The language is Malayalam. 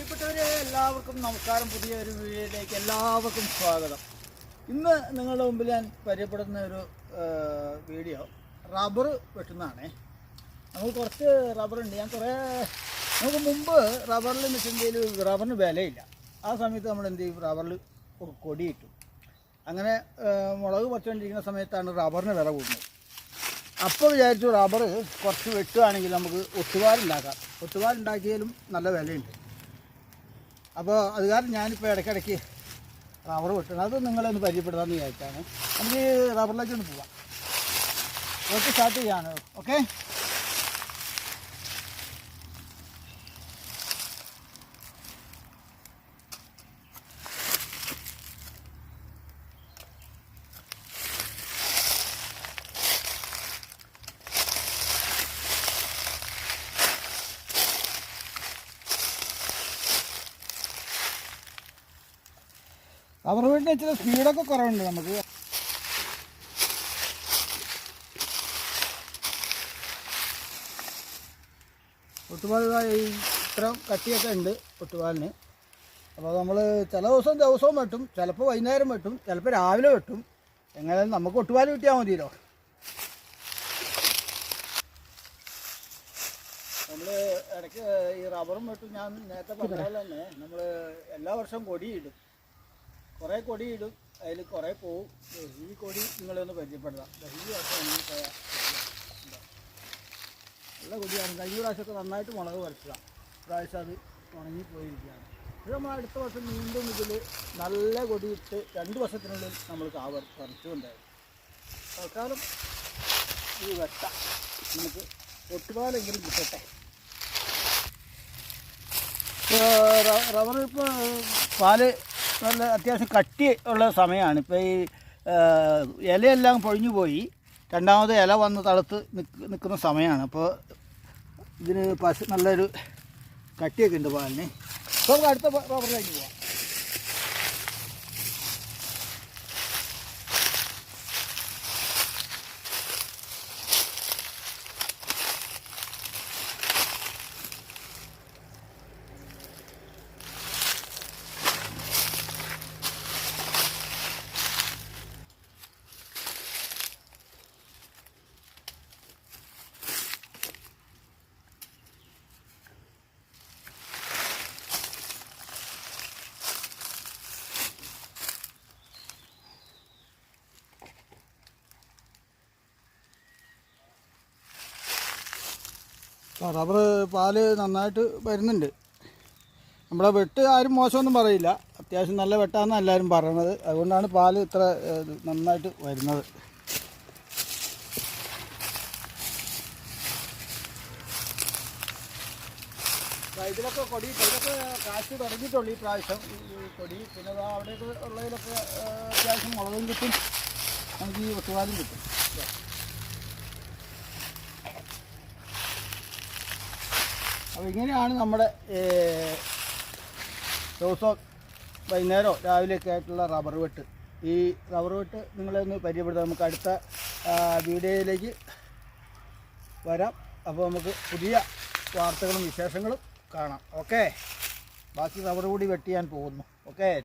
പ്രിയപ്പെട്ടവരെ എല്ലാവർക്കും നമസ്കാരം. പുതിയൊരു വീഡിയോയിലേക്ക് എല്ലാവർക്കും സ്വാഗതം. ഇന്ന് നിങ്ങളുടെ മുമ്പിൽ ഞാൻ പരിചയപ്പെടുന്ന ഒരു വീഡിയോ റബ്ബർ വെട്ടുന്നതാണേ. നമുക്ക് കുറച്ച് റബ്ബറുണ്ട്. നമുക്ക് മുമ്പ് റബ്ബറിൽ വെച്ചിട്ടുണ്ടെങ്കിൽ റബ്ബറിന് വിലയില്ല. ആ സമയത്ത് നമ്മൾ എന്ത് ചെയ്യും, റബ്ബറിൽ കൊടിയിട്ടു. അങ്ങനെ മുളക് പറിച്ചുകൊണ്ടിരിക്കുന്ന സമയത്താണ് റബ്ബറിന് വില കൂടുന്നത്. അപ്പോൾ വിചാരിച്ചു റബ്ബർ കുറച്ച് വെട്ടുകയാണെങ്കിൽ നമുക്ക് ഒട്ടുപാലുണ്ടാക്കാം. ഒട്ടുപാലുണ്ടാക്കിയാലും നല്ല വിലയുണ്ട്. അപ്പോൾ അത് കാരണം ഞാനിപ്പോൾ ഇടയ്ക്കിടയ്ക്ക് റബ്ബർ വെട്ടണം. അത് നിങ്ങളൊന്ന് പരിചയപ്പെടുത്താമെന്ന് വിചാരിച്ചാണ്. നമുക്ക് റബ്ബറിലേക്ക് ഒന്ന് പോവാം. വെട്ട് സ്റ്റാർട്ട് ചെയ്യാണ്. ഓക്കെ, റബ്ബർ വെട്ടിന് ചില സ്പീഡൊക്കെ കുറവുണ്ട്. നമുക്ക് ഒട്ടുപാൽ ഇത്ര കട്ടിയൊക്കെ ഉണ്ട് ഒട്ടുപാലിന്. അപ്പോൾ നമ്മൾ ചില ദിവസവും വെട്ടും, ചിലപ്പോൾ വൈകുന്നേരം വെട്ടും, ചിലപ്പോൾ രാവിലെ വെട്ടും. എങ്ങനെയാലും നമുക്ക് ഒട്ടുപാൽ കിട്ടിയാൽ മതിയല്ലോ. നമ്മൾ ഇടയ്ക്ക് ഈ റബ്ബറും വെട്ടും. ഞാൻ നേരത്തെ പറഞ്ഞ പോലെ തന്നെ നമ്മൾ എല്ലാ വർഷവും കൊടിയിടും. കുറേ കൊടിയിടും, അതിൽ കുറേ പോവും. ഈ കൊടി നിങ്ങളൊന്ന് പരിചയപ്പെടുത്താം. ഈ വർഷം പോയാൽ നല്ല കൊടിയാണ്. കഴിഞ്ഞ പ്രാവശ്യമൊക്കെ നന്നായിട്ട് മുളക് പറിച്ചതാണ്. പ്രാവശ്യം അത് ഉണങ്ങിപ്പോയിരിക്കുകയാണ്. ഇത് നമ്മൾ അടുത്ത വർഷം വീണ്ടും ഇതിൽ നല്ല കൊടിയിട്ട് 2 വർഷത്തിനുള്ളിൽ നമ്മൾ പറിച്ചുകൊണ്ടായിരുന്നു. തൽക്കാലം ഈ വെട്ട നമുക്ക് ഒട്ടുപാലെങ്കിലും കിട്ടട്ടെ. റബ്ബർ ഇപ്പോൾ പാല് നല്ല അത്യാവശ്യം കട്ടി ഉള്ള സമയമാണ്. ഇപ്പോൾ ഈ ഇലയെല്ലാം പൊഴിഞ്ഞു പോയി, രണ്ടാമത് ഇല വന്ന് തളുത്ത് നിൽക്കുന്ന സമയമാണ്. അപ്പോൾ ഇതിന് നല്ലൊരു കട്ടിയൊക്കെ ഉണ്ട് പാലിന്. അപ്പോൾ നമുക്ക് അടുത്ത റബ്ബറിലേക്ക് പോവാം. റബ്ബർ പാല് നന്നായിട്ട് വരുന്നുണ്ട്. നമ്മുടെ വെട്ട് ആരും മോശമൊന്നും പറയില്ല. അത്യാവശ്യം നല്ല വെട്ടാണെന്ന് എല്ലാവരും പറയണത്. അതുകൊണ്ടാണ് പാല് ഇത്ര നന്നായിട്ട് വരുന്നത്. ഇതിലൊക്കെ ഇതിലൊക്കെ കാശ് തുടങ്ങിയിട്ടുള്ളൂ ഈ പ്രാവശ്യം. ഈ കൊടി പിന്നെ അവിടെയൊക്കെ ഉള്ളതിലൊക്കെ അത്യാവശ്യം മുളകും കിട്ടും, നമുക്ക് ഈ ഒട്ടുപാലും കിട്ടും. അപ്പോൾ ഇങ്ങനെയാണ് നമ്മുടെ ദിവസവും വൈകുന്നേരമോ രാവിലെയൊക്കെ ആയിട്ടുള്ള റബ്ബർ വെട്ട്. ഈ റബ്ബർ വെട്ട് നിങ്ങളെ ഒന്ന് പരിചയപ്പെടുത്താം. നമുക്ക് അടുത്ത വീഡിയോയിലേക്ക് വരാം. അപ്പോൾ നമുക്ക് പുതിയ വാർത്തകളും വിശേഷങ്ങളും കാണാം. ഓക്കെ, ബാക്കി റബ്ബർ കൂടി വെട്ടി ഞാൻ പോകുന്നു. ഓക്കെ.